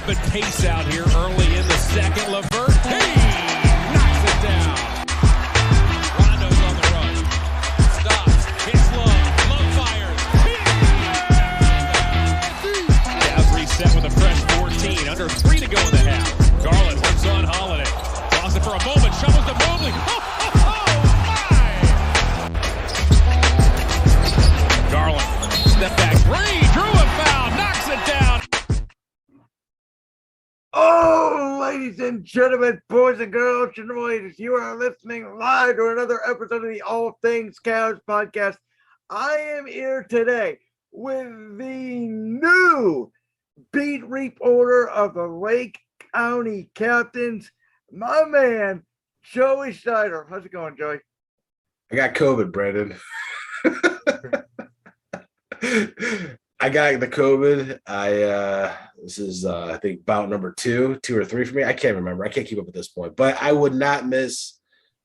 rapid pace out here early in the second. LeVert, hey, knocks it down. Rondo's on the run. Stops, hits Love fires. Cavs reset with a fresh 14. Under 3 to go in the half. Garland works on Holiday. Lost it for a moment, shovels to Mobley. Garland, step back three, drew a foul, knocks it down. Oh, ladies and gentlemen, boys and girls, boys, you are listening live to another episode of the All Things Cavs podcast. I am here today with the new beat reporter of the Lake County Captains, my man, Joey Schneider. How's it going, Joey? I got COVID, Brandon. I got the COVID. This is I think bout number two or three for me. I can't remember. I can't keep up at this point. But I would not miss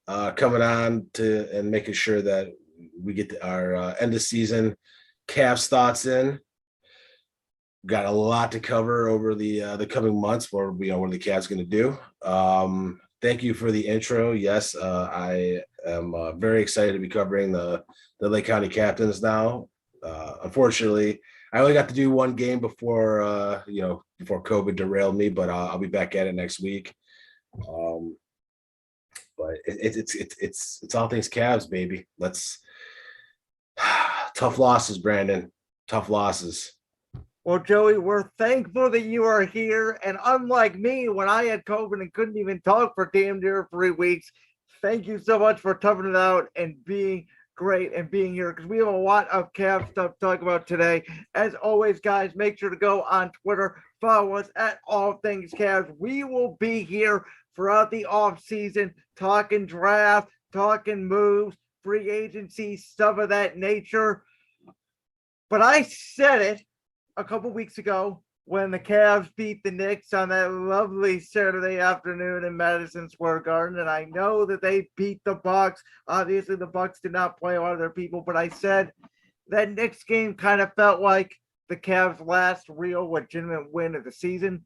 coming on to and making sure that we get our end of season Cavs thoughts in. Got a lot to cover over the coming months. What are the Cavs going to do? Thank you for the intro. Yes, I am very excited to be covering the Lake County Captains now. Unfortunately, I only got to do one game before COVID derailed me, but I'll be back at it next week. But it's all things Cavs, baby. Tough losses, Brandon. Tough losses. Well, Joey, we're thankful that you are here. And unlike me, when I had COVID and couldn't even talk for damn near 3 weeks, thank you so much for toughing it out and being great and being here, because we have a lot of Cavs stuff to talk about today. As always, guys, make sure to go on Twitter, follow us at All Things Cavs. We will be here throughout the off season, talking draft, talking moves, free agency, stuff of that nature. But I said it a couple weeks ago when the Cavs beat the Knicks on that lovely Saturday afternoon in Madison Square Garden. And I know that they beat the Bucks. Obviously, the Bucks did not play a lot of their people, but I said that Knicks game kind of felt like the Cavs' last real legitimate win of the season.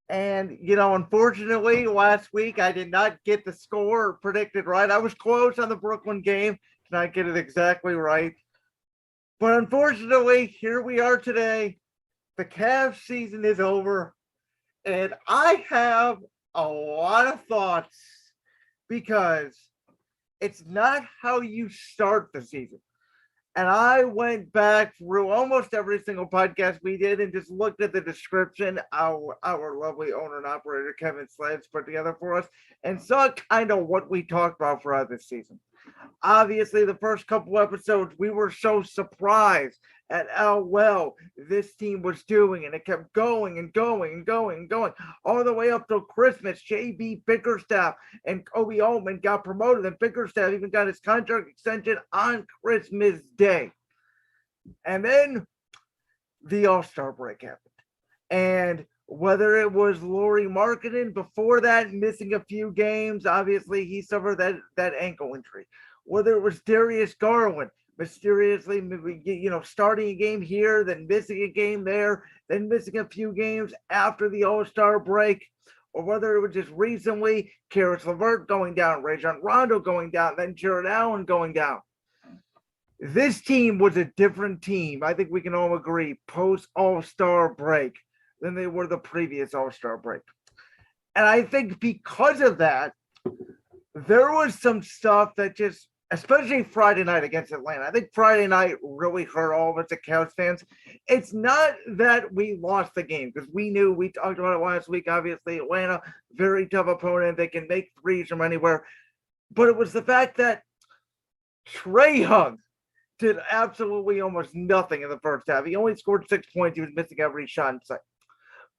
Unfortunately, last week I did not get the score predicted right. I was close on the Brooklyn game, did not get it exactly right. But unfortunately, here we are today. The Cavs season is over, and I have a lot of thoughts because it's not how you start the season. And I went back through almost every single podcast we did and just looked at the description our lovely owner and operator, Kevin Sledge, put together for us and saw kind of what we talked about throughout this season. Obviously, the first couple episodes, we were so surprised at how well this team was doing, and it kept going and going and going and going all the way up till Christmas. JB Bickerstaff and Kobe Altman got promoted, and Bickerstaff even got his contract extension on Christmas Day. And then the All-Star break happened. And whether it was Lauri Markkanen before that, missing a few games, obviously he suffered that ankle injury. Whether it was Darius Garland, mysteriously, starting a game here, then missing a game there, then missing a few games after the All-Star break, or whether it was just recently, Karis LeVert going down, Rajon Rondo going down, then Jarrett Allen going down. This team was a different team, I think we can all agree, post-All-Star break than they were the previous All-Star break. And I think because of that, there was some stuff that just, especially Friday night against Atlanta, I think Friday night really hurt all of us as Cavs fans. It's not that we lost the game, because we talked about it last week, obviously, Atlanta, very tough opponent. They can make threes from anywhere. But it was the fact that Trae Young did absolutely almost nothing in the first half. He only scored 6 points. He was missing every shot in sight.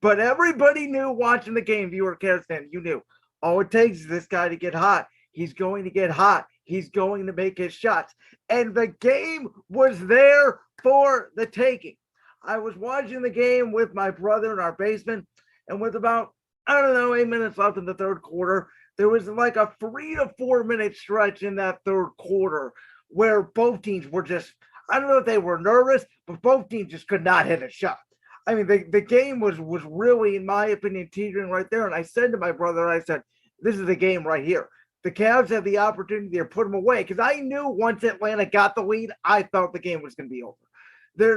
But everybody knew watching the game, viewer, Cavs fan, you knew all it takes is this guy to get hot. He's going to get hot. He's going to make his shots. And the game was there for the taking. I was watching the game with my brother in our basement, and with about, 8 minutes left in the third quarter, there was like a 3 to 4 minute stretch in that third quarter where both teams were just, I don't know if they were nervous, but both teams just could not hit a shot. I mean, the game was really, in my opinion, teetering right there. And I said to my brother, I said, this is the game right here. The Cavs had the opportunity to put them away because I knew once Atlanta got the lead, I felt the game was going to be over.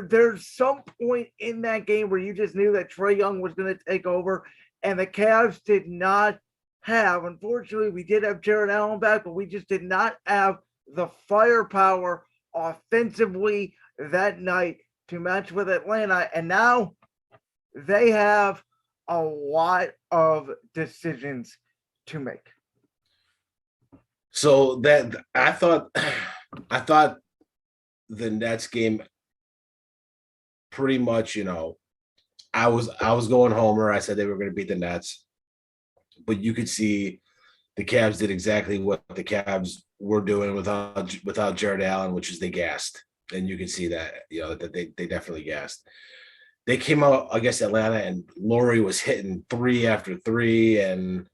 There's some point in that game where you just knew that Trae Young was going to take over, and the Cavs did not have. Unfortunately, we did have Jared Allen back, but we just did not have the firepower offensively that night to match with Atlanta. And now they have a lot of decisions to make. So that I thought the Nets game pretty much, I was going homer. I said they were going to beat the Nets, but you could see the Cavs did exactly what the Cavs were doing without Jared Allen, which is they gassed, and you can see that that they definitely gassed. They came out against Atlanta, and Laurie was hitting three after three, and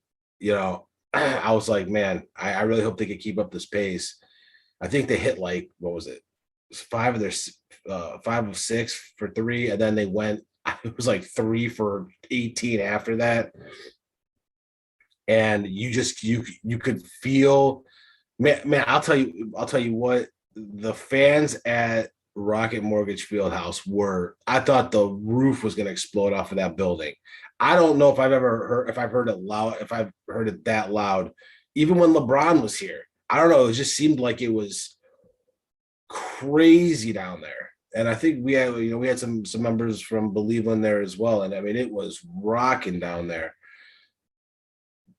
I was like, man, I really hope they could keep up this pace. I think they hit like, what was it? Five of six for three, and then they went. It was like 3 for 18 after that, and you could feel, man. I'll tell you what, the fans at Rocket Mortgage Fieldhouse were. I thought the roof was going to explode off of that building. I don't know if I've heard it loud, if I've heard it that loud, even when LeBron was here. I don't know. It just seemed like it was crazy down there. And I think we had some members from Believeland there as well. And I mean, it was rocking down there.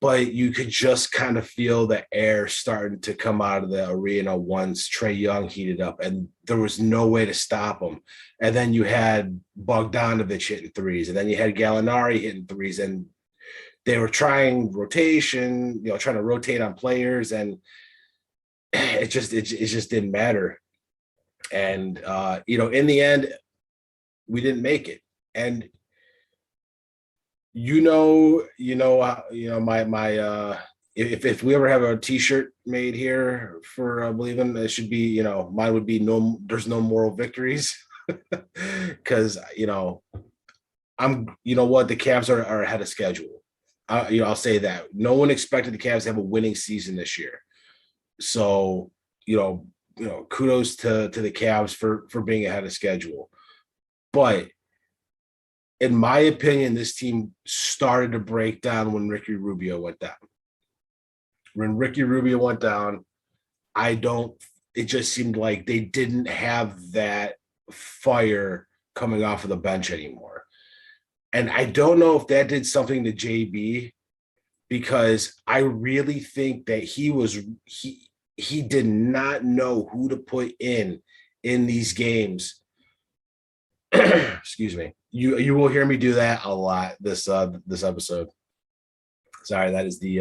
But you could just kind of feel the air starting to come out of the arena once Trae Young heated up, and there was no way to stop him. And then you had Bogdanovich hitting threes, and then you had Gallinari hitting threes, and they were trying rotation, trying to rotate on players, and it just didn't matter. And in the end, we didn't make it. And my if we ever have a t-shirt made here for Believing, it should be, mine would be there's no moral victories. Because I'm the Cavs are ahead of schedule. I'll say that no one expected the Cavs to have a winning season this year. So kudos to the Cavs for being ahead of schedule. But in my opinion, this team started to break down when Ricky Rubio went down. When Ricky Rubio went down, it just seemed like they didn't have that fire coming off of the bench anymore. And I don't know if that did something to JB, because I really think that he did not know who to put in these games. Excuse me. You will hear me do that a lot this episode. Sorry, that is the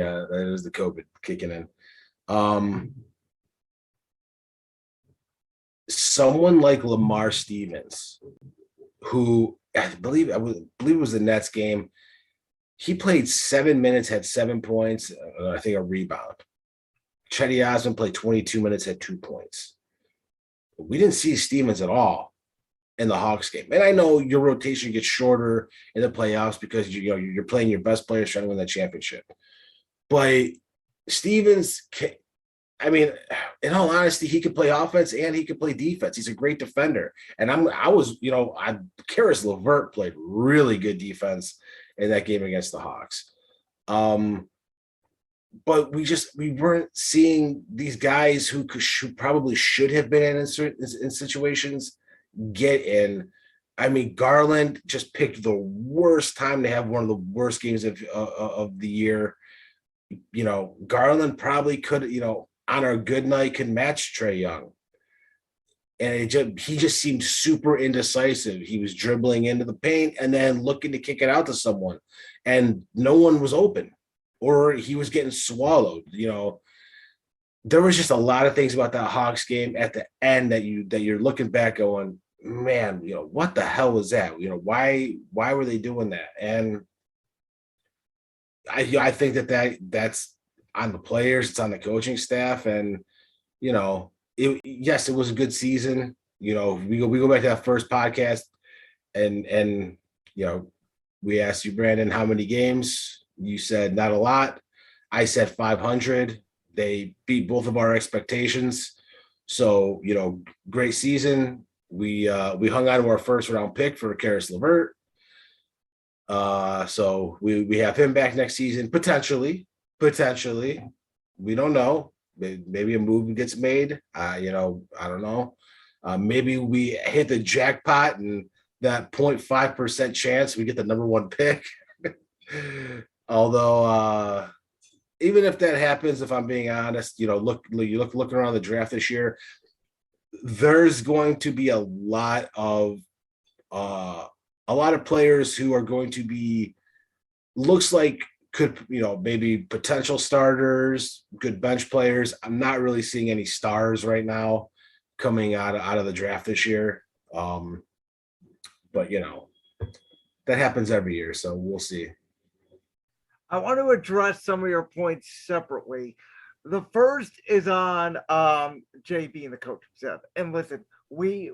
COVID kicking in. Someone like Lamar Stevens, who I believe it was the Nets game. He played 7 minutes, had 7 points, I think a rebound. Chetty Osman played 22 minutes, had 2 points. We didn't see Stevens at all in the Hawks game. And I know your rotation gets shorter in the playoffs because you're playing your best players trying to win the championship. But Stevens, in all honesty, he could play offense and he could play defense. He's a great defender. And Karis LeVert played really good defense in that game against the Hawks. But we weren't seeing these guys who probably should have been in situations get in. I mean, Garland just picked the worst time to have one of the worst games of the year. Garland probably could, on a good night, could match Trae Young. And he just seemed super indecisive. He was dribbling into the paint and then looking to kick it out to someone, and no one was open, or he was getting swallowed. There was just a lot of things about that Hawks game at the end that you're looking back going, man, what the hell was that? Why were they doing that? And I think that's on the players, it's on the coaching staff, and yes, it was a good season. We go back to that first podcast, and we asked you, Brandon, how many games? You said not a lot. I said 500. They beat both of our expectations. So, great season. We hung on to our first round pick for Karis LeVert. So we have him back next season, potentially. We don't know. Maybe a move gets made. I don't know. Maybe we hit the jackpot and that 0.5% chance we get the number one pick. Although, even if that happens, if I'm being honest, looking around the draft this year, there's going to be a lot of players who are going to be, looks like could, maybe potential starters, good bench players. I'm not really seeing any stars right now coming out of the draft this year. But that happens every year, so we'll see. I want to address some of your points separately. The first is on JB and the coaching staff. And listen, we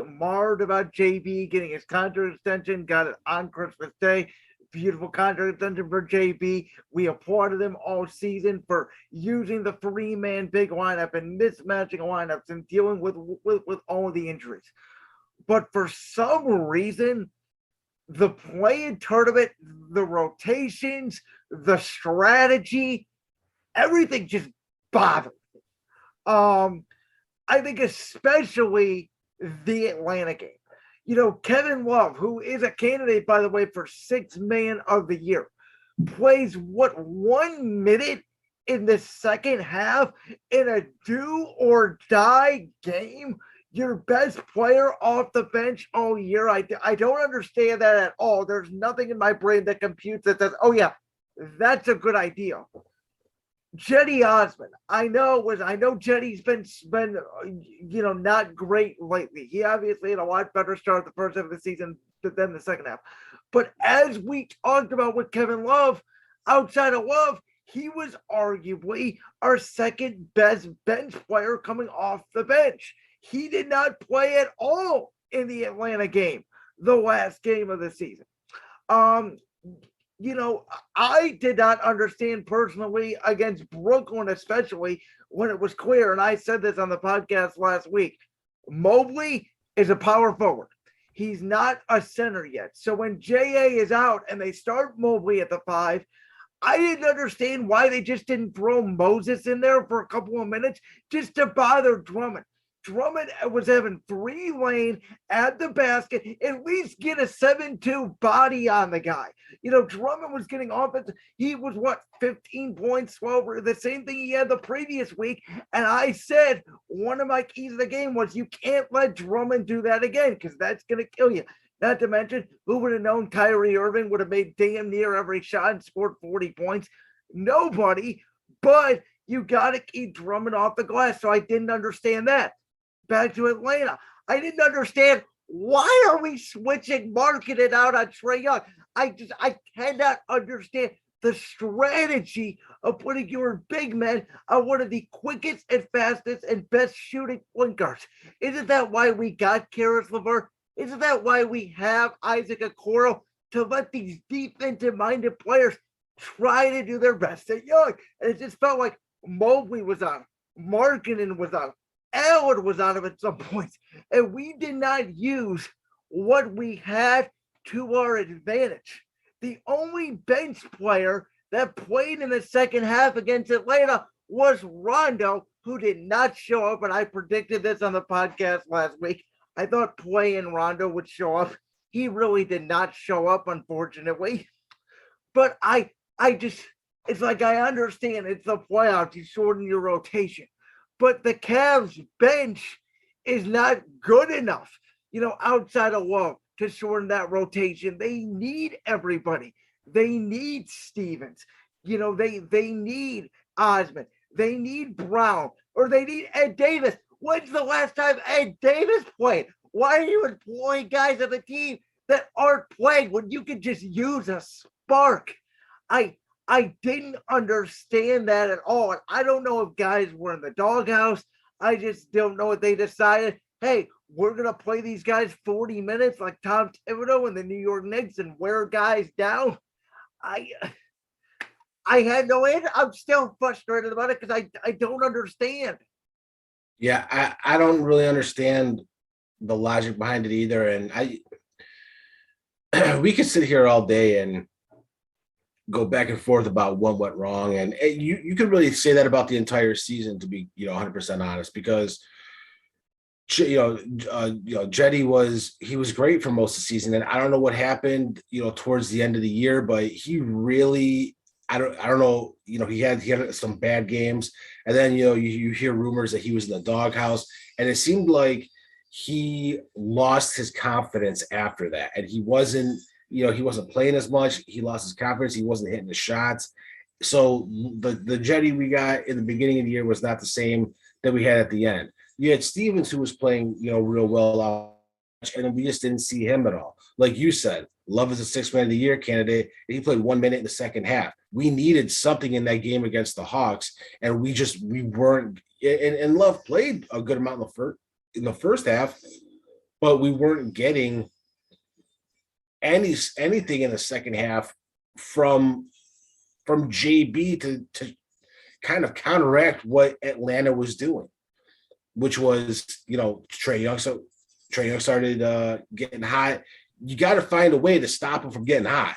marred about JB getting his contract extension, got it on Christmas Day. Beautiful contract extension for JB. We applauded him all season for using the three-man big lineup and mismatching lineups and dealing with all of the injuries. But for some reason, the play-in tournament, the rotations, the strategy, everything just bothered me. I think especially the Atlanta game. Kevin Love, who is a candidate, by the way, for Sixth Man of the Year, plays 1 minute in the second half in a do or die game. Your best player off the bench all year. I don't understand that at all. There's nothing in my brain that computes that says, oh yeah, that's a good idea. Jetty Osman, I know Jetty's been not great lately. He obviously had a lot better start the first half of the season than the second half. But as we talked about with Kevin Love, outside of Love, he was arguably our second best bench player coming off the bench. He did not play at all in the Atlanta game, the last game of the season. I did not understand personally against Brooklyn, especially when it was clear, and I said this on the podcast last week, Mobley is a power forward. He's not a center yet. So when JA is out and they start Mobley at the 5, I didn't understand why they just didn't throw Moses in there for a couple of minutes just to bother Drummond. Drummond was having 3 lane at the basket, at least get a 7-2 body on the guy. Drummond was getting offense. He was 15 points, 12, the same thing he had the previous week. And I said, one of my keys of the game was you can't let Drummond do that again because that's going to kill you. Not to mention, who would have known Kyrie Irving would have made damn near every shot and scored 40 points? Nobody, but you got to keep Drummond off the glass. So I didn't understand that. Back to Atlanta. I didn't understand why are we switching marketing out on Trae Young. I cannot understand the strategy of putting your big men on one of the quickest and fastest and best shooting point guards. Isn't that why we got Karis LeVert? Isn't that why we have Isaac Okoro, to let these defensive-minded players try to do their best at Young? And it just felt like Mobley was on, Markkanen was on, Allen was out of it at some points, and we did not use what we had to our advantage. The only bench player that played in the second half against Atlanta was Rondo, who did not show up, and I predicted this on the podcast last week. I thought playing Rondo would show up. He really did not show up, unfortunately. But I just, it's like I understand it's the playoffs, you shorten your rotation. But the Cavs bench is not good enough, outside of Love to shorten that rotation. They need everybody. They need Stevens. They need Osman. They need Brown, or they need Ed Davis. When's the last time Ed Davis played? Why are you employing guys on the team that aren't playing when you can just use a spark? I didn't understand that at all. And I don't know if guys were in the doghouse. I just don't know what they decided. Hey, we're going to play these guys 40 minutes like Tom Thibodeau and the New York Knicks and wear guys down. I had no answer. I'm still frustrated about it because I don't understand. Yeah, I don't really understand the logic behind it either. And we could sit here all day and go back and forth about what went wrong. And you could really say that about the entire season, to be 100% honest, because Jetty was great for most of the season, and I don't know what happened towards the end of the year, but he really I don't know, he had some bad games, and then you hear rumors that he was in the doghouse, and it seemed like he lost his confidence after that, and he wasn't playing as much. He lost his confidence. He wasn't hitting the shots. So the Jetty we got in the beginning of the year was not the same that we had at the end. You had Stevens, who was playing real well out, and we just didn't see him at all. Like you said, Love is a 6 man of the year candidate, and he played 1 minute in the second half. We needed something in that game against the Hawks, and we weren't. And Love played a good amount in the first half, but we weren't getting anything in the second half from JB to kind of counteract what Atlanta was doing, which was Trae Young. So Trae Young started getting hot. You got to find a way to stop him from getting hot.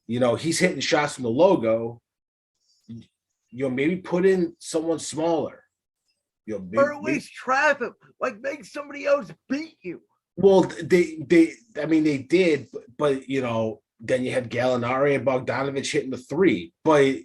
He's hitting shots from the logo. Maybe put in someone smaller. Or at least trap him. Like, make somebody else beat you. Well, they did, but then you had Gallinari and Bogdanovich hitting the three. But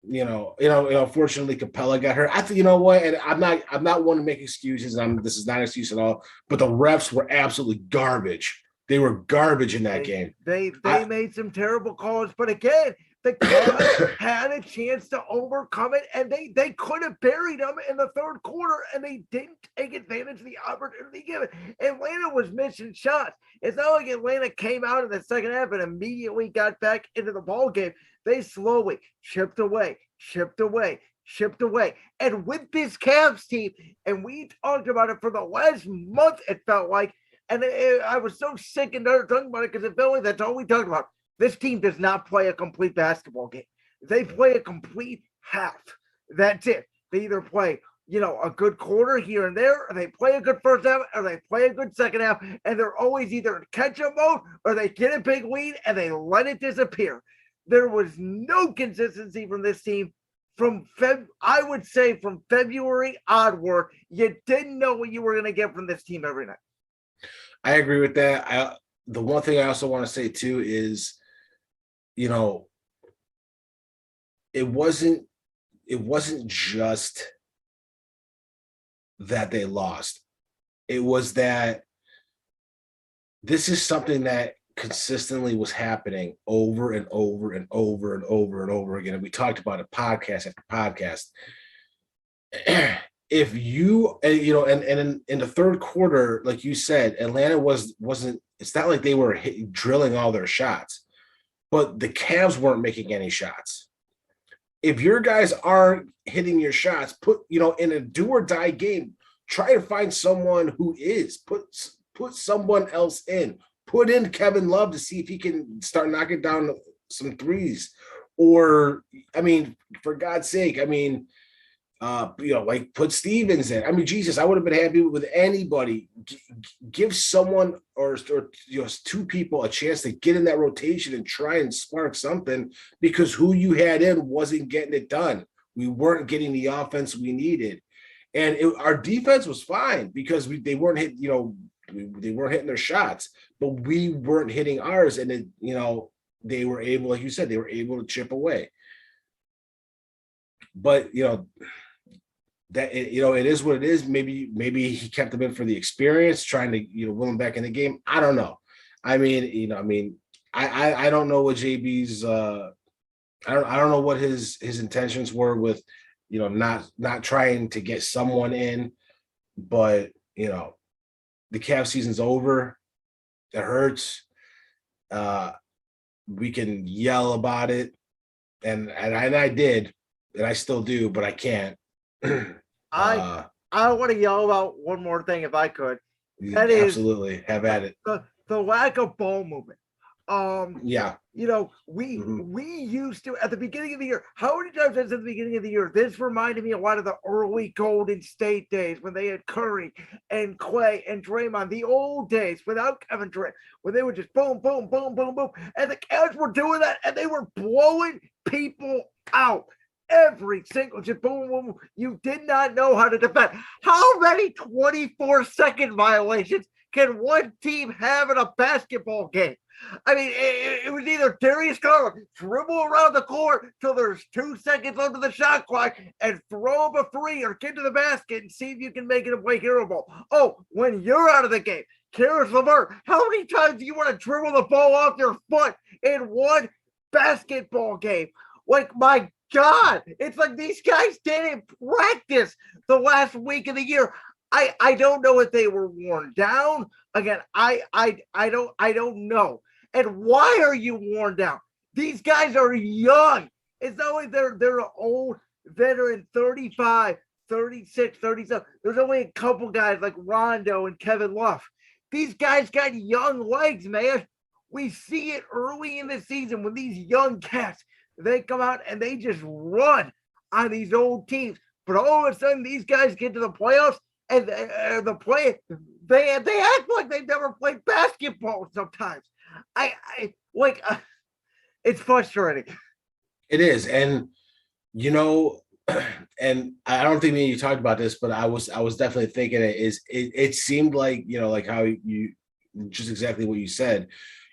unfortunately, Capella got hurt. I think what, and I'm not one to make excuses. This is not an excuse at all. But the refs were absolutely garbage. They were garbage in that game. They made some terrible calls, but again, the Cavs had a chance to overcome it, and they could have buried them in the third quarter, and they didn't take advantage of the opportunity given. Atlanta was missing shots. It's not like Atlanta came out in the second half and immediately got back into the ball game. They slowly chipped away. And with this Cavs team, and we talked about it for the last month, it felt like, and I was so sick and tired of talking about it because it felt like that's all we talked about. This team does not play a complete basketball game. They play a complete half. That's it. They either play, a good quarter here and there, or they play a good first half, or they play a good second half, and they're always either in catch-up mode, or they get a big lead, and they let it disappear. There was no consistency from this team from February onward. You didn't know what you were going to get from this team every night. I agree with that. The one thing I also want to say too is, it wasn't just that they lost. It was that this is something that consistently was happening over and over and over and over and over again. And we talked about it podcast after podcast. If you, and in the third quarter, like you said, Atlanta wasn't, it's not like they were drilling all their shots, but the Cavs weren't making any shots. If your guys aren't hitting your shots, put, in a do or die game, try to find someone who is, put someone else in, put in Kevin Love to see if he can start knocking down some threes, or, for God's sake, like put Stevens in. Jesus, I would have been happy with anybody. Give someone or two people a chance to get in that rotation and try and spark something, because who you had in wasn't getting it done. We weren't getting the offense we needed, and our defense was fine because they weren't they weren't hitting their shots, but we weren't hitting ours, and they were able, like you said, they were able to chip away. But that it is what it is. Maybe he kept them in for the experience, trying to win them back in the game. I don't know. I don't know what JB's. I don't know what his intentions were with not trying to get someone in, but the Cavs season's over. It hurts. We can yell about it, and I did, and I still do, but I can't. I want to yell about one more thing if I could. That is Absolutely, have at it. the lack of ball movement. Yeah. Mhm. We used to at the beginning of the year. How many times at the beginning of the year? This reminded me a lot of the early Golden State days when they had Curry and Clay and Draymond, the old days without Kevin Durant, when they would just boom, boom, boom, boom, boom, and the Cavs were doing that, and they were blowing people out. Every single just boom, boom, boom. You did not know how to defend. How many 24-second violations can one team have in a basketball game? I mean, it was either Darius Garland dribble around the court till there's 2 seconds left of the shot clock and throw up a three or get to the basket and see if you can make it a play hero ball. Oh, when you're out of the game, Karis LeVert, how many times do you want to dribble the ball off your foot in one basketball game? Like, my God, it's like these guys didn't practice the last week of the year. I don't know if they were worn down. Again, I don't know. And why are you worn down? These guys are young. It's not like they're an old veteran, 35, 36, 37. There's only a couple guys like Rondo and Kevin Love. These guys got young legs, man. We see it early in the season when these young cats, they come out and they just run on these old teams. But all of a sudden, these guys get to the playoffs and they act like they've never played basketball sometimes. I like it's frustrating. It is, and and I don't think me and you talked about this, but I was definitely thinking it seemed like like how you just exactly what you said.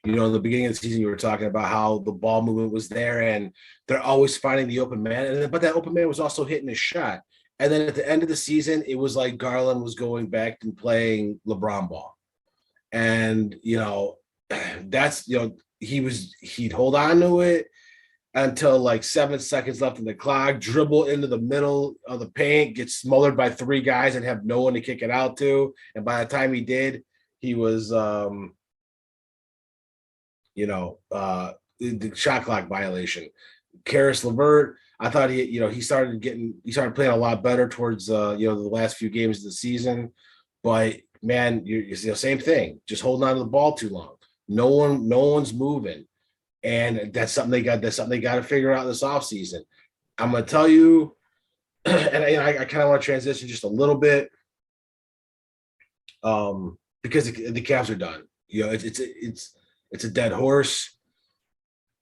In the beginning of the season, you were talking about how the ball movement was there, and they're always finding the open man, but that open man was also hitting his shot. And then at the end of the season, it was like Garland was going back and playing LeBron ball, and that's he'd hold on to it until like 7 seconds left in the clock, dribble into the middle of the paint, get smothered by three guys and have no one to kick it out to. And by the time he did, he was, the shot clock violation. Karis LeVert, I thought he started playing a lot better towards, the last few games of the season. But man, same thing, just holding on to the ball too long. No one's moving. And that's something they got to figure out this offseason. I'm going to tell you, and I kind of want to transition just a little bit, because the Cavs are done. It's a dead horse,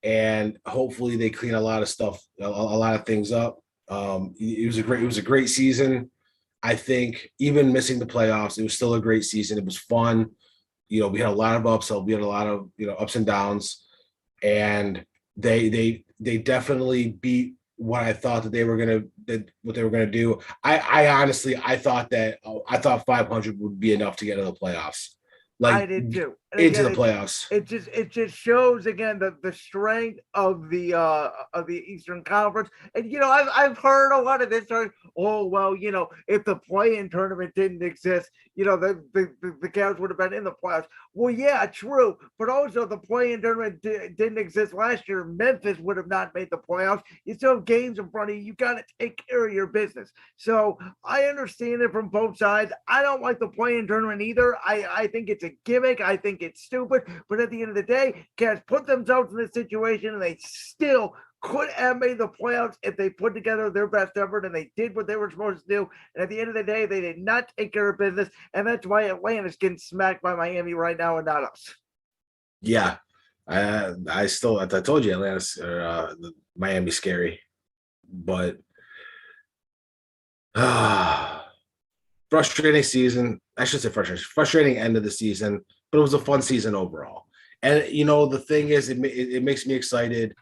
and hopefully they clean a lot of stuff, a lot of things up. It was a great season. I think even missing the playoffs, it was still a great season. It was fun. We had a lot of upside. We had a lot of ups and downs. And they definitely beat what I thought that they were gonna do. I honestly thought 500 would be enough to get into the playoffs. Like, I did too. And into again, the playoffs. It just shows again the strength of the Eastern Conference. And I've heard a lot of this. Oh well, if the play-in tournament didn't exist, the Cavs would have been in the playoffs. Well, yeah, true. But also the play-in tournament didn't exist last year. Memphis would have not made the playoffs. You still have games in front of you. You got to take care of your business. So I understand it from both sides. I don't like the play-in tournament either. I think it's a gimmick. I think it's stupid. But at the end of the day, Cavs put themselves in this situation and they still could have made the playoffs if they put together their best effort and they did what they were supposed to do. And at the end of the day, they did not take care of business. And that's why Atlanta's getting smacked by Miami right now and not us. Yeah. I told you Miami's scary. But frustrating season. I should say frustrating end of the season, but it was a fun season overall. And the thing is, it makes me excited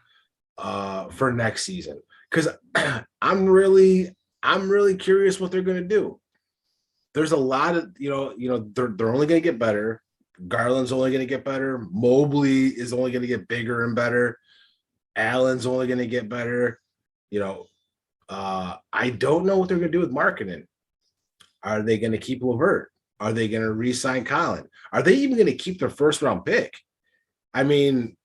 for next season, because I'm really curious what they're going to do. There's a lot of they're only going to get better. Garland's only going to get better. Mobley is only going to get bigger and better. Allen's only going to get better. I don't know what they're going to do with marketing. Are they going to keep LeVert? Are they going to re-sign Colin? Are they even going to keep their first round pick? I mean,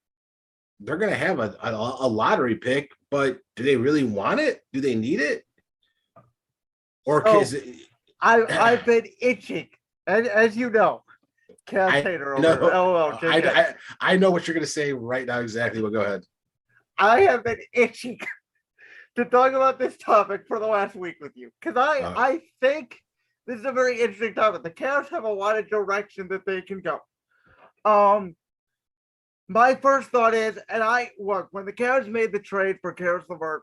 they're going to have a lottery pick, but do they really want it? Do they need it? Or I've been itching, as you know, Cavs I hater over know, here. LOL, JK. I know what you're going to say right now exactly. But go ahead. I have been itching to talk about this topic for the last week with you because I think this is a very interesting topic. The Cavs have a lot of direction that they can go. My first thought is, and I look when the Cavs made the trade for Karis LeVert,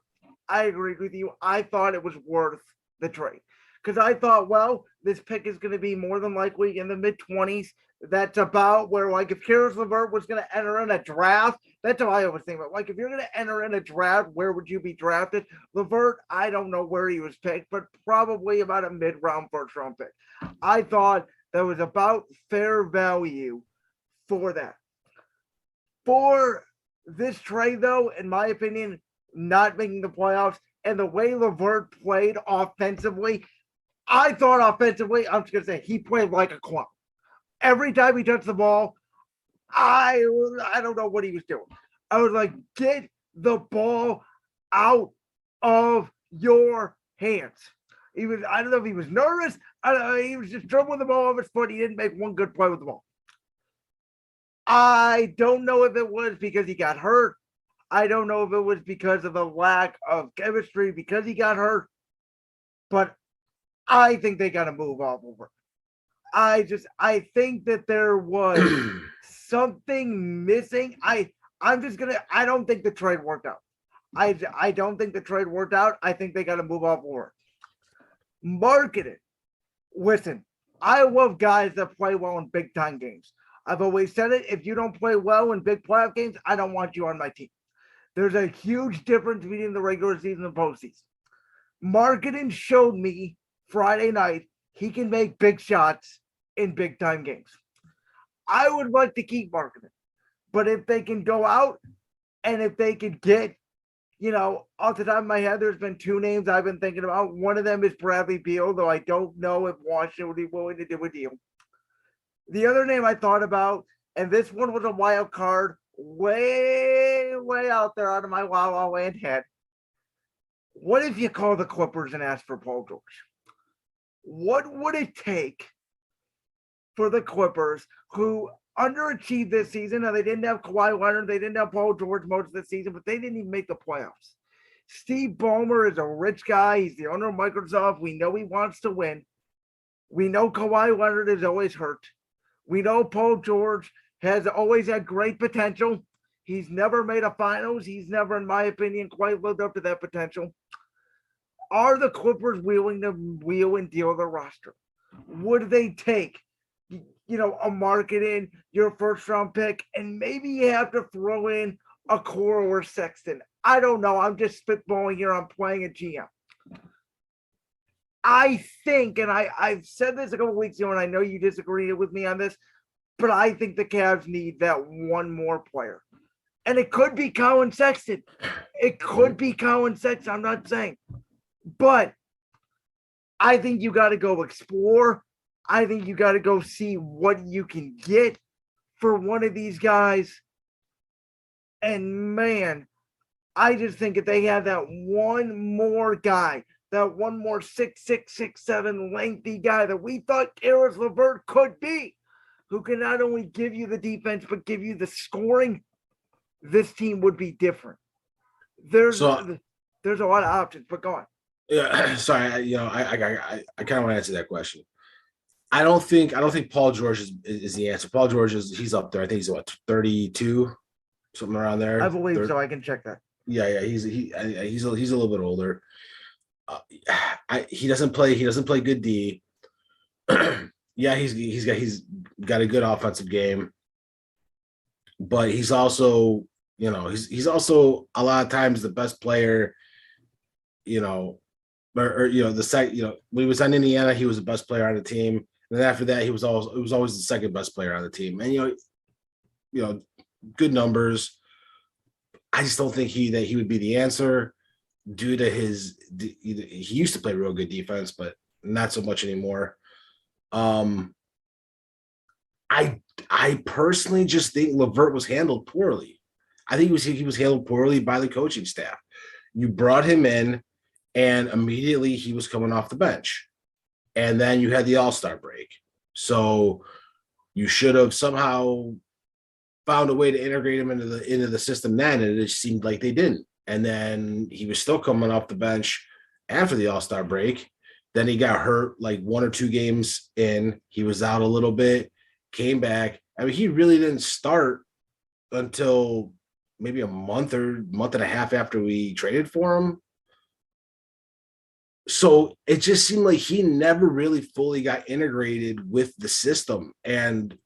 I agreed with you. I thought it was worth the trade because I thought, well, this pick is going to be more than likely in the mid-20s. That's about where, like, if Karis LeVert was going to enter in a draft, that's how I always think about. Like, if you're going to enter in a draft, where would you be drafted? LeVert, I don't know where he was picked, but probably about a mid-round first-round pick. I thought that was about fair value for that. For this trade, though, in my opinion, not making the playoffs and the way LeVert played offensively, I thought offensively, I'm just going to say he played like a clown. Every time he touched the ball, I don't know what he was doing. I was like, get the ball out of your hands. I don't know if he was nervous. I don't know, he was just dribbling the ball off his foot. He didn't make one good play with the ball. I don't know if it was because he got hurt. I don't know if it was because of the lack of chemistry because he got hurt. But I think they got to move off over. I think that there was something missing. I don't think the trade worked out. I don't think the trade worked out. I think they got to move off over. Marketing. Listen, I love guys that play well in big time games. I've always said it. If you don't play well in big playoff games, I don't want you on my team. There's a huge difference between the regular season and postseason. Marketing showed me Friday night he can make big shots in big time games. I would like to keep Marketing, but if they can go out and if they could get, off the top of my head, there's been two names I've been thinking about. One of them is Bradley Beal, though I don't know if Washington would be willing to do a deal. The other name I thought about, and this one was a wild card, way out there out of my La La Land head. What if you call the Clippers and ask for Paul George? What would it take for the Clippers, who underachieved this season? Now, they didn't have Kawhi Leonard, they didn't have Paul George most of the season, but they didn't even make the playoffs. Steve Ballmer is a rich guy. He's the owner of Microsoft. We know he wants to win. We know Kawhi Leonard is always hurt. We know Paul George has always had great potential. He's never made a finals. He's never, in my opinion, quite lived up to that potential. Are the Clippers willing to wheel and deal their roster? Would they take, a Marketing, your first round pick, and maybe you have to throw in a Core or Sexton? I don't know. I'm just spitballing here. I'm playing a GM. I think, and I've said this a couple weeks ago, and I know you disagree with me on this, but I think the Cavs need that one more player. And it could be Colin Sexton. It could be Colin Sexton. I'm not saying. But I think you got to go explore. I think you got to go see what you can get for one of these guys. And, man, I just think if they had that one more guy, that one more 6'6", 6'7", lengthy guy that we thought Karis LeVert could be, who can not only give you the defense but give you the scoring, this team would be different. There's a lot of options, but go on. Yeah, sorry. I kind of want to answer that question. I don't think Paul George is the answer. Paul George he's up there. I think he's 32, something around there. I believe so. I can check that. Yeah. He's a little bit older. He doesn't play good D. Yeah, he's got a good offensive game, but he's also he's also a lot of times the best player. When he was on Indiana, he was the best player on the team, and then after that, it was always the second best player on the team, and good numbers. I just don't think he would be the answer due to he used to play real good defense, but not so much anymore. I personally just think LeVert was handled poorly. I think he was handled poorly by the coaching staff. You brought him in, and immediately he was coming off the bench. and then you had the All-Star break. So you should have somehow found a way to integrate him into the system then, and it seemed like they didn't. And then he was still coming off the bench after the All-Star break. Then he got hurt like 1 or 2 games in. He was out a little bit, came back. I mean, he really didn't start until maybe a month and a half after we traded for him. So it just seemed like he never really fully got integrated with the system. And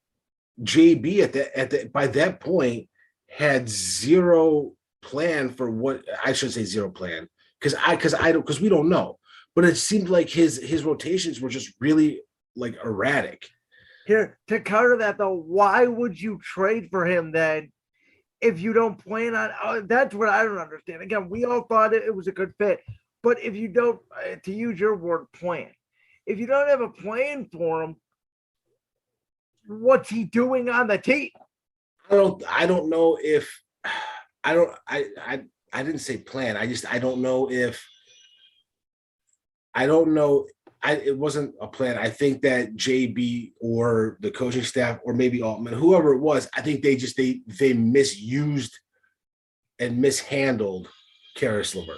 JB by that point had zero plan for what I should say zero plan because we don't know. But it seemed like his rotations were just really like erratic. Here, to counter that though, why would you trade for him then if you don't plan on that's what I don't understand. Again, we all thought it was a good fit. But if you don't, to use your word, plan, if you don't have a plan for him, what's he doing on the team? I don't know if I didn't say plan. I don't know if it wasn't a plan. I think that JB or the coaching staff or maybe Altman, whoever it was, I think they misused and mishandled Karis LeVert.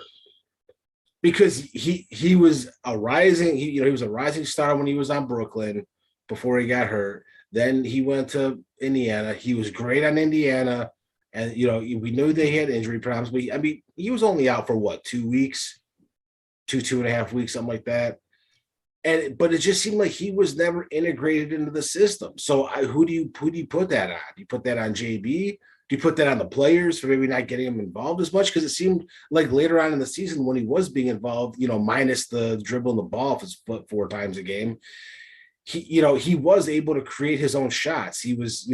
Because he was a rising star when he was on Brooklyn before he got hurt. Then he went to Indiana. He was great on Indiana, and we knew they had injury problems. But I mean, he was only out for what, 2 weeks, 2.5 weeks, something like that. But it just seemed like he was never integrated into the system. So who do you put that on? Do you put that on JB? Do you put that on the players for maybe not getting him involved as much? Because it seemed like later on in the season when he was being involved, minus the dribbling the ball off his foot 4 times a game, he was able to create his own shots. He was,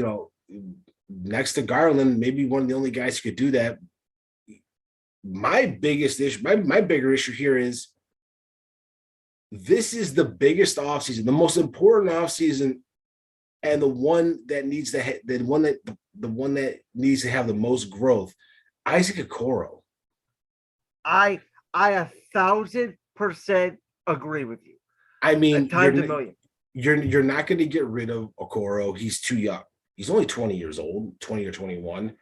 next to Garland, maybe one of the only guys who could do that. My biggest issue, my bigger issue here is this is the biggest offseason, the most important offseason, and the one that needs to have the most growth. Isaac Okoro. I 1,000% agree with you. I mean, times a million. You're not going to get rid of Okoro. He's too young. He's only 20 years old, 20 or 21.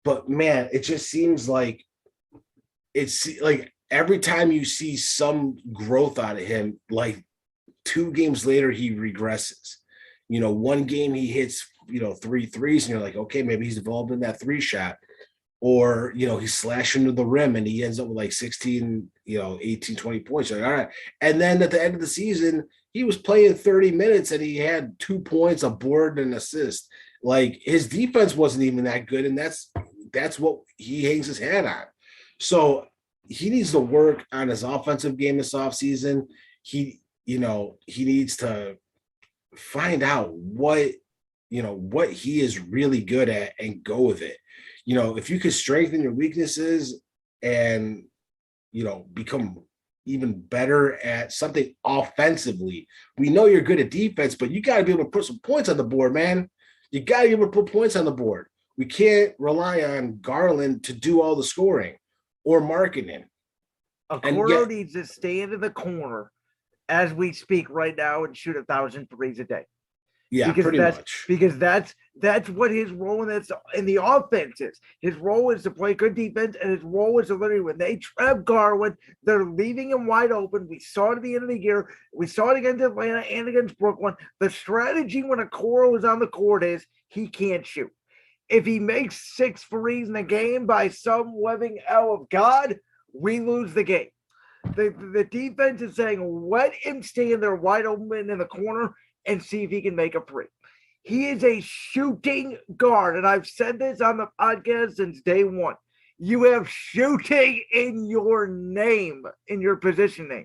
But man, it just seems like every time you see some growth out of him, like 2 games later, he regresses. One game he hits, 3 threes, and you're like, okay, maybe he's developed in that 3 shot. Or, he's slashing to the rim and he ends up with like 16, 18, 20 points. You're like, all right. And then at the end of the season, he was playing 30 minutes and he had 2 points, a board, and an assist. Like his defense wasn't even that good. And that's what he hangs his hat on. So he needs to work on his offensive game this offseason. He needs to find out what he is really good at and go with it. If you could strengthen your weaknesses and become even better at something offensively. We know you're good at defense, but you got to be able to put some points on the board, man. You got to be able to put points on the board. We can't rely on Garland to do all the scoring or marketing. Okoro needs to stand in the corner as we speak right now and shoot 1,000 threes a day. Yeah, pretty much. Because that's what his role in the offense is. His role is to play good defense, and his role is to literally, when they trap Garland, they're leaving him wide open. We saw it at the end of the year. We saw it against Atlanta and against Brooklyn. The strategy when Okoro is on the court is he can't shoot. If he makes 6 threes in the game by some living L of God, we lose the game. The defense is saying, let him stand there wide open in the corner and see if he can make a free. He is a shooting guard, and I've said this on the podcast since day one. You have shooting in your name, in your position name.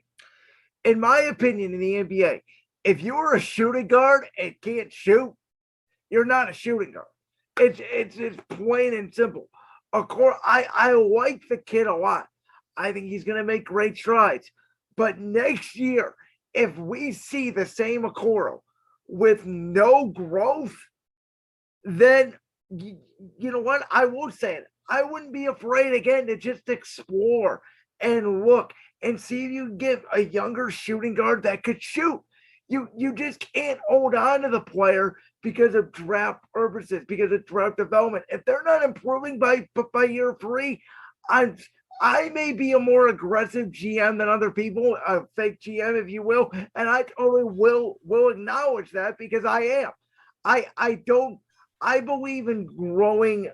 In my opinion, in the NBA, if you're a shooting guard and can't shoot, you're not a shooting guard. It's plain and simple. Of course, I like the kid a lot. I think he's going to make great strides. But next year, if we see the same Okoro with no growth, then you know what? I will say it. I wouldn't be afraid again to just explore and look and see if you can get a younger shooting guard that could shoot. You just can't hold on to the player because of draft purposes, because of draft development. If they're not improving by year 3, I may be a more aggressive GM than other people, a fake GM, if you will, and I totally will acknowledge that because I am. I believe in growing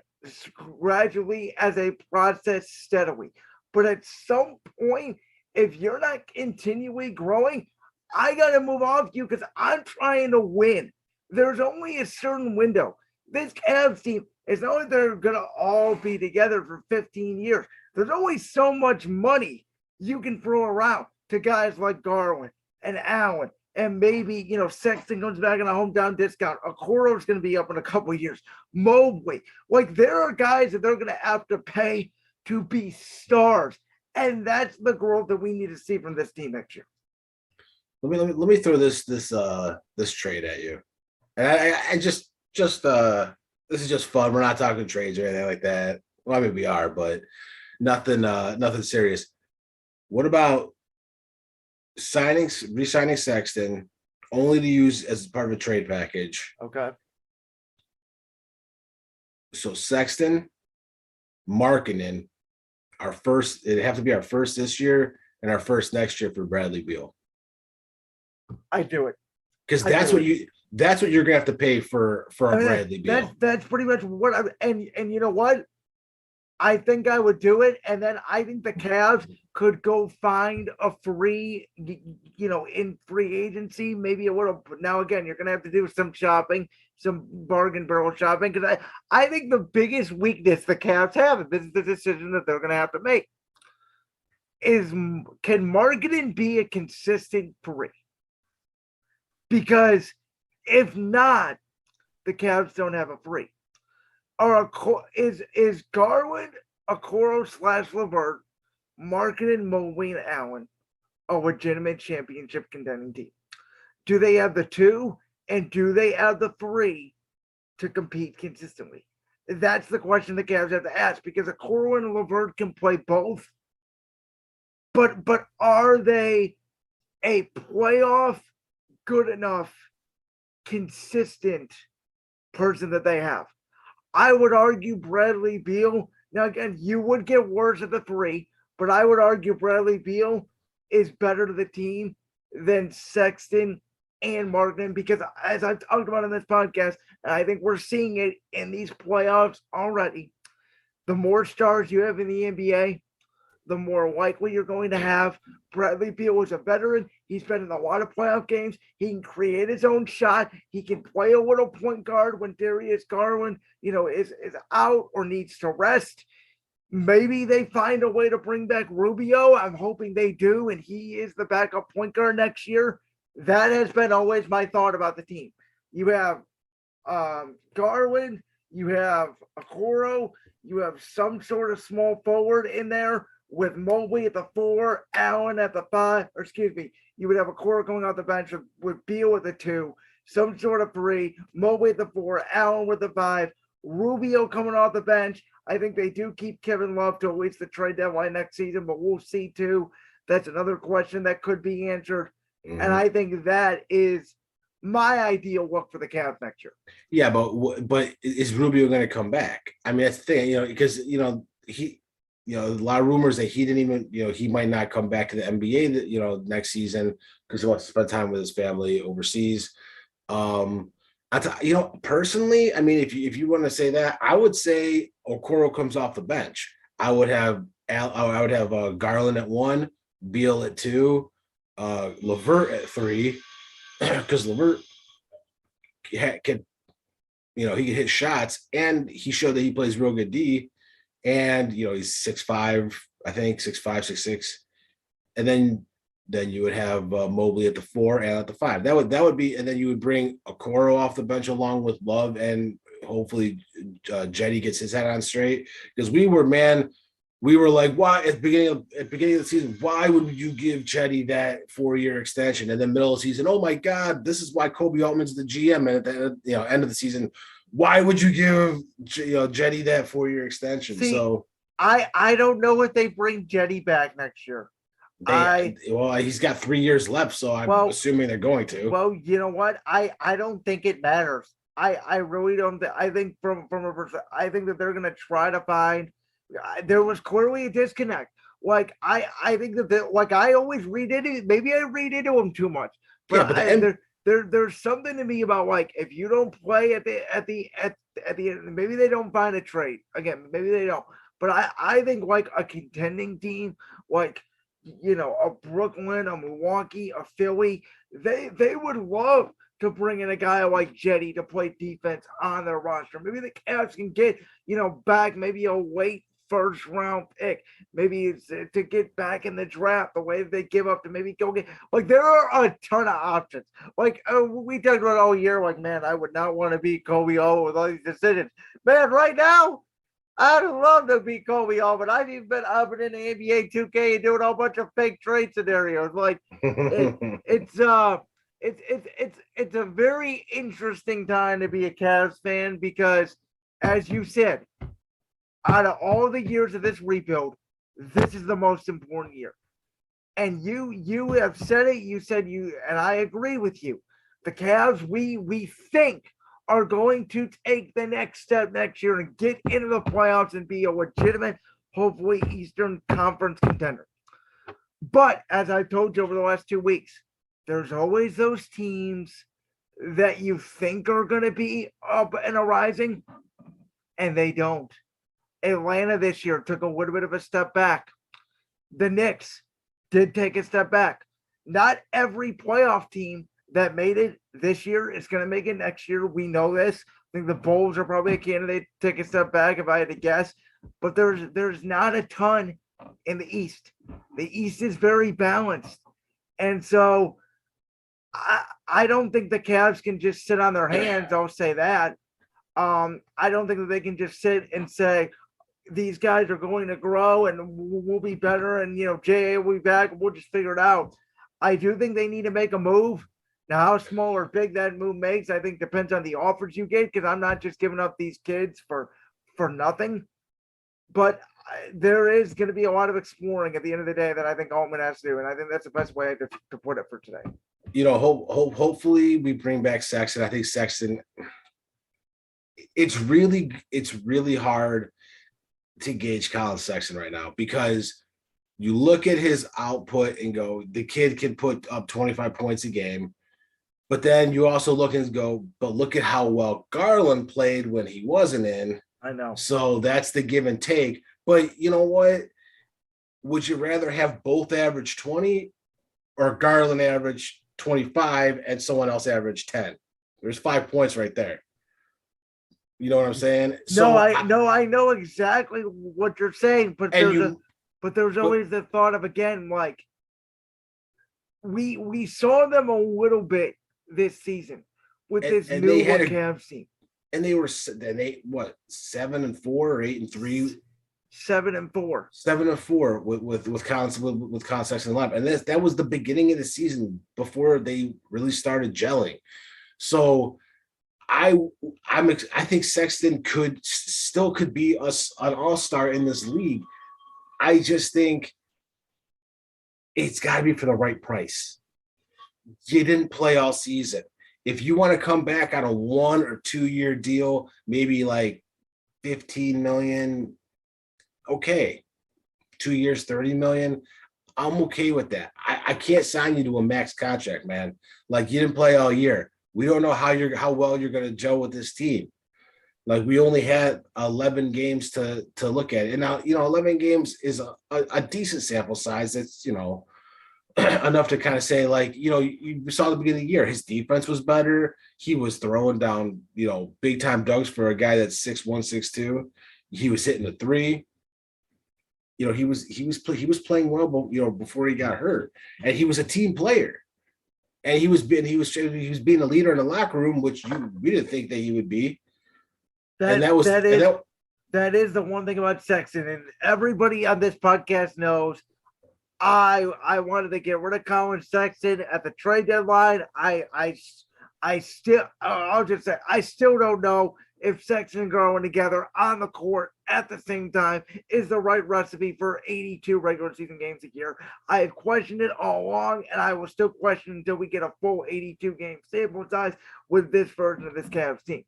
gradually as a process steadily. But at some point, if you're not continually growing, I got to move off you because I'm trying to win. There's only a certain window. This Cavs team, it's not like they're going to all be together for 15 years. There's only so much money you can throw around to guys like Garland and Allen. And maybe, Sexton comes back in a hometown discount. Okoro's going to be up in a couple of years. Mobley. Like, there are guys that they're going to have to pay to be stars. And that's the growth that we need to see from this team next year. Let me throw this trade at you, and I just this is just fun. We're not talking trades or anything like that. Well, I mean we are, but nothing serious. What about re-signing Sexton only to use as part of a trade package? Okay. So Sexton, Markkanen, our first. It'd have to be our first this year and our first next year for Bradley Beal. I do it because that's what you're gonna have to pay for Bradley Beal. That's pretty much what and you know what? I think I would do it, and then I think the Cavs could go find a free, in free agency, maybe a little. Now again, you're gonna have to do some shopping, some bargain barrel shopping, because I think the biggest weakness the Cavs have, and this is the decision that they're gonna have to make, is can Markkanen be a consistent free? Because if not, the Cavs don't have a free. Or is Garland, Okoro / LeVert, Markkanen, Mobley, and Allen a legitimate championship contending team? Do they have the 2, and do they have the 3 to compete consistently? That's the question the Cavs have to ask, because Okoro and LeVert can play both. But are they a playoff good enough, consistent person that they have? I would argue Bradley Beal. Now, again, you would get worse at the 3, but I would argue Bradley Beal is better to the team than Sexton and Markkanen, because as I've talked about in this podcast, and I think we're seeing it in these playoffs already, the more stars you have in the NBA, the more likely you're going to have. Bradley Beal is a veteran. He's been in a lot of playoff games. He can create his own shot. He can play a little point guard when Darius Garland, is out or needs to rest. Maybe they find a way to bring back Rubio. I'm hoping they do, and he is the backup point guard next year. That has been always my thought about the team. You have Garland, you have Okoro, you have some sort of small forward in there with Mobley at the 4, Allen at the 5, or excuse me, you would have Okoro going off the bench with Beal at the 2, some sort of 3, Mobley at the 4, Allen with the 5, Rubio coming off the bench. I think they do keep Kevin Love to at least the trade deadline next season, but we'll see too. That's another question that could be answered. Mm-hmm. And I think that is my ideal look for the Cavs next year. Yeah, but is Rubio going to come back? I mean, that's the thing, because he. A lot of rumors that he didn't even, he might not come back to the NBA, next season because he wants to spend time with his family overseas. Personally, I mean, if you want to say that, I would say Okoro comes off the bench. I would have Garland at 1, Beal at 2, LeVert at 3, because LeVert can, he can hit shots, and he showed that he plays real good D. And he's 6'5", I think 6'5", 6'6", and then you would have Mobley at the 4 and at the 5. That would be, and then you would bring Okoro off the bench along with Love, and hopefully Jetty gets his head on straight, because we were like, why at the beginning of the season, why would you give Jetty that 4-year extension, and then middle of the season, oh my God, this is why Kobe Altman's the GM, and at the end of the season, why would you give Jetty that 4-year extension? See, I don't know if they bring Jetty back next year. He's got 3 years left, so I'm assuming they're going to. Well, you know what? I don't think it matters. I really don't. I think I think that they're going to try to find. There was clearly a disconnect. Like I think that like I always read into it. Maybe I read into them too much. But, there's something to me about like if you don't play at the end, maybe they don't find a trade again. Maybe they don't. But I think like a contending team, like a Brooklyn, a Milwaukee, a Philly, they would love to bring in a guy like Jetty to play defense on their roster. Maybe the Cavs can get back maybe a late first round pick, maybe it's to get back in the draft the way they give up to maybe go get like there are a ton of options. Like we talked about all year, like man, I would not want to beat Kobe O with all these decisions. Man, right now, I'd love to beat Kobe O, but I've even been up in the NBA 2K and doing a whole bunch of fake trade scenarios. Like it's a very interesting time to be a Cavs fan because, as you said, out of all the years of this rebuild, this is the most important year. And you have said it. You said and I agree with you. The Cavs, we think are going to take the next step next year and get into the playoffs and be a legitimate, hopefully Eastern Conference contender. But as I've told you over the last 2 weeks, there's always those teams that you think are going to be up and arising, and they don't. Atlanta this year took a little bit of a step back. The Knicks did take a step back. Not every playoff team that made it this year is going to make it next year. We know this. I think the Bulls are probably a candidate to take a step back if I had to guess. But there's not a ton in the East. The East is very balanced. And so I don't think the Cavs can just sit on their hands. I'll say that. I don't think that they can just sit and say, these guys are going to grow and we'll be better. And, JA will be back. We'll just figure it out. I do think they need to make a move. Now, how small or big that move makes, I think depends on the offers you get, because I'm not just giving up these kids for nothing. But there is going to be a lot of exploring at the end of the day that I think Altman has to do. And I think that's the best way to put it for today. Hopefully we bring back Sexton. I think Sexton, it's really hard to gauge Colin Sexton right now, because you look at his output and go, the kid can put up 25 points a game. But then you also look and go, but look at how well Garland played when he wasn't in. I know. So that's the give and take. But you know what? Would you rather have both average 20 or Garland average 25 and someone else average 10? There's 5 points right there. You know what I'm saying? I know exactly what you're saying, but there's always the thought of, again, like we saw them a little bit this season with this new Cavs team. And they were 7-4 or 8-3? 7-4. 7-4 with Colin Sexton left. And that was the beginning of the season before they really started gelling. So I think Sexton could be an all-star in this league. I just think it's got to be for the right price. You didn't play all season. If you want to come back on a 1 or 2 year deal, maybe like $15 million, okay. 2 years, $30 million, I'm okay with that. I can't sign you to a max contract, man. Like, you didn't play all year. We don't know how well you're going to gel with this team. Like, we only had 11 games to look at. And now, 11 games is a decent sample size. That's, enough to kind of say, like, you saw the beginning of the year, his defense was better. He was throwing down, big time dunks for a guy that's 6'1", 6'2". He was hitting the three. He was playing well, before he got hurt, and he was a team player. And he was being a leader in the locker room, which we didn't think that he would be. That is the one thing about Sexton, and everybody on this podcast knows. I wanted to get rid of Colin Sexton at the trade deadline. I'll just say I still don't know if Sexton and growing together on the court at the same time is the right recipe for 82 regular season games a year. I have questioned it all along, and I will still question until we get a full 82 game sample size with this version of this Cavs team.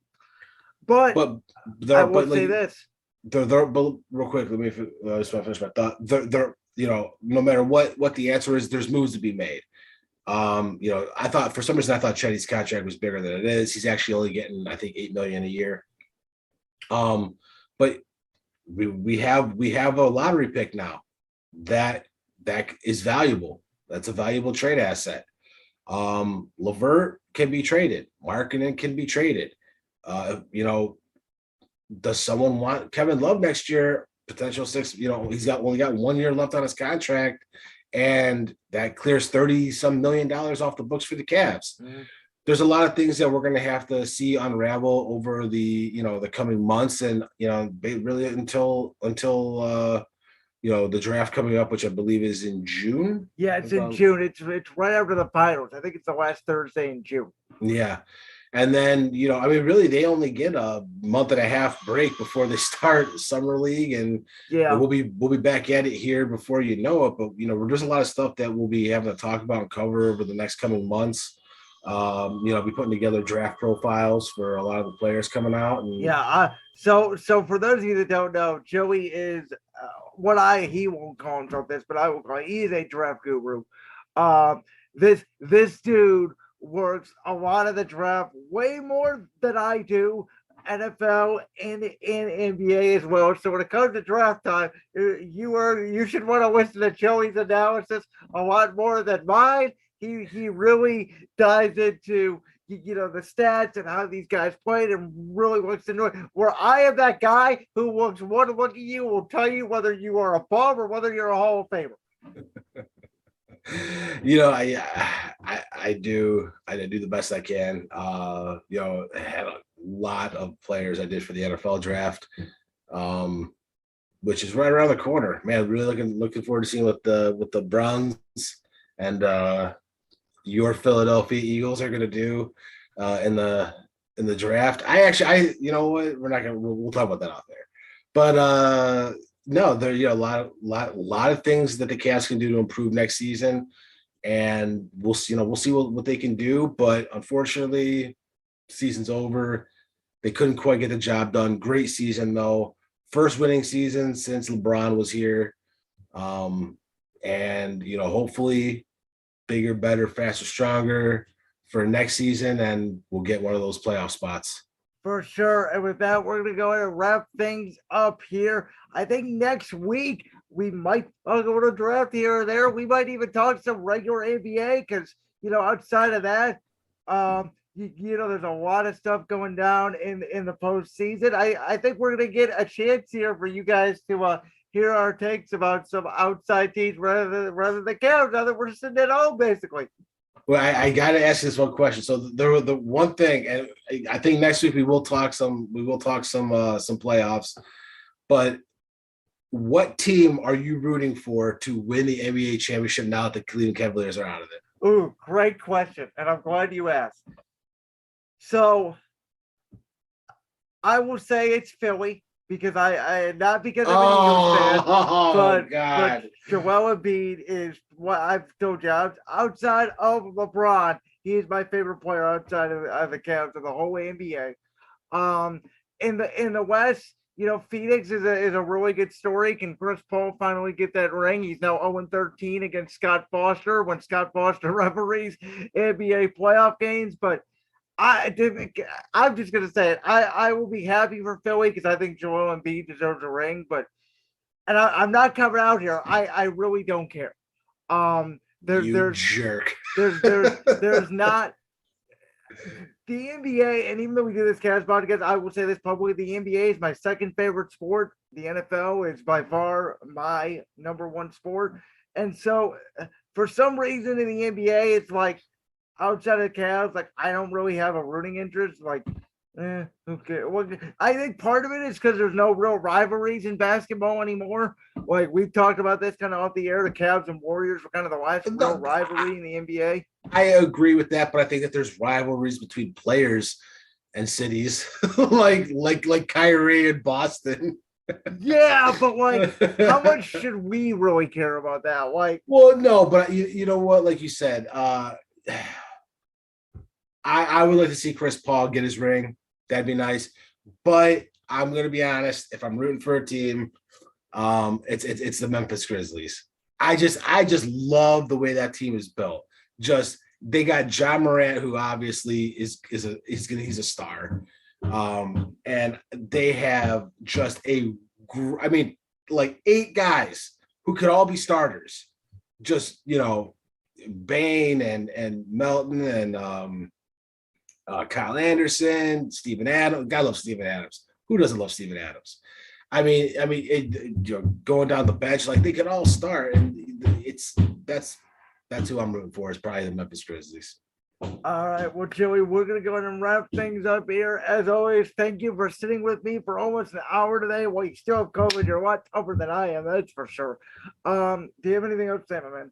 But I will say this. But real quick, let me just finish my thought. They're no matter what the answer is, there's moves to be made. I thought for some reason I thought Chetty's contract was bigger than it is. He's actually only getting, I think, $8 million a year. But we have a lottery pick now that is valuable. That's a valuable trade asset. LeVert can be traded. Markkanen can be traded. Does someone want Kevin Love next year? Potential 6. He's only got 1 year left on his contract, and that clears $30-some million off the books for the Cavs. Mm-hmm. There's a lot of things that we're going to have to see unravel over the coming months, and really until the draft coming up, which I believe is in June. Yeah, it's in June. It's right after the finals. I think it's the last Thursday in June. Yeah. And then, really they only get a month and a half break before they start summer league. And we'll be back at it here before you know it. But, there's a lot of stuff that we'll be having to talk about and cover over the next coming months. Be putting together draft profiles for a lot of the players coming out. And so for those of you that don't know, Joey is he won't call himself this, but I will call he is a draft guru. This dude works a lot of the draft way more than I do, NFL and NBA as well. So when it comes to draft time, you should want to listen to Joey's analysis a lot more than mine. He really dives into the stats and how these guys played and really looks to know it. Where I am that guy who looks one look at you will tell you whether you are a bum or whether you're a Hall of Famer. I do the best I can. I had a lot of players I did for the NFL draft, which is right around the corner. Man, really looking forward to seeing what the Browns and your Philadelphia Eagles are going to do in the draft. We'll talk about that out there. But no, there a lot of things that the Cavs can do to improve next season, and we'll see what they can do. But unfortunately, season's over. They couldn't quite get the job done. Great season though, first winning season since LeBron was here, and hopefully bigger, better, faster, stronger for next season, and we'll get one of those playoff spots. For sure. And with that, we're going to go ahead and wrap things up here. I think next week we might go to draft here or there. We might even talk some regular NBA because, outside of that, there's a lot of stuff going down in the postseason. I think we're going to get a chance here for you guys to hear our takes about some outside teams rather than the Cavs, now that we're sitting at home, basically. Well, I got to ask you this one question. So the one thing, and I think next week we will talk some playoffs. But what team are you rooting for to win the NBA championship now that the Cleveland Cavaliers are out of it? Ooh, great question, and I'm glad you asked. So I will say it's Philly. Because I not because I'm an Eagles fan, but Joel Embiid is what I've told you. Outside of LeBron, he is my favorite player outside of the Cavs of the whole NBA. In the West, Phoenix is a really good story. Can Chris Paul finally get that ring? He's now 0-13 against Scott Foster when Scott Foster referees NBA playoff games, but I'm just going to say it. I will be happy for Philly because I think Joel Embiid deserves a ring, I'm not coming out here. I really don't care. There's jerk. There's not the NBA, and even though we do this Cavs podcast, I will say this publicly: the NBA is my second favorite sport. The NFL is by far my number one sport, and so for some reason in the NBA, it's like. Outside of the Cavs, I don't really have a rooting interest. Okay. Well, I think part of it is because there's no real rivalries in basketball anymore. We've talked about this kind of off the air. The Cavs and Warriors were kind of the last real rivalry in the NBA. I agree with that, but I think that there's rivalries between players and cities like Kyrie in Boston. Yeah, but like, how much should we really care about that? Like, Well, no, but you know what? Like you said, I would like to see Chris Paul get his ring. That'd be nice. But I'm gonna be honest. If I'm rooting for a team, it's the Memphis Grizzlies. I just love the way that team is built. Just they got John Morant, who obviously he's a star, and they have just like 8 guys who could all be starters. Just Bane and Melton and Kyle Anderson, Steven Adams. God loves Steven Adams. Who doesn't love Steven Adams? Going down the bench, like they could all start, and that's who I'm rooting for. Is probably the Memphis Grizzlies. All right, well, Joey, we're gonna go ahead and wrap things up here. As always, thank you for sitting with me for almost an hour today. Well, you still have COVID. You're a lot tougher than I am, that's for sure. Do you have anything else to say, my man?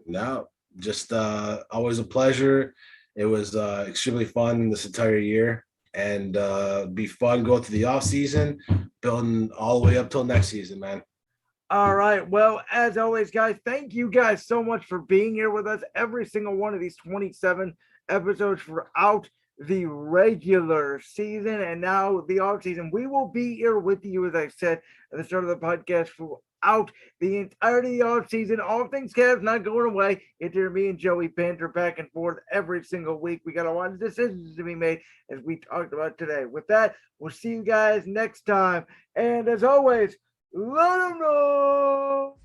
No, just always a pleasure. It was extremely fun this entire year, and be fun going through the off season, building all the way up till next season, man. All right. Well, as always, guys, thank you guys so much for being here with us every single one of these 27 episodes throughout the regular season and now the off season. We will be here with you, as I said at the start of the podcast, throughout the entirety of the off season. All things Cavs not going away. It's here, me and Joey banter back and forth every single week. We got a lot of decisions to be made, as we talked about today. With that, we'll see you guys next time. And as always, let them know.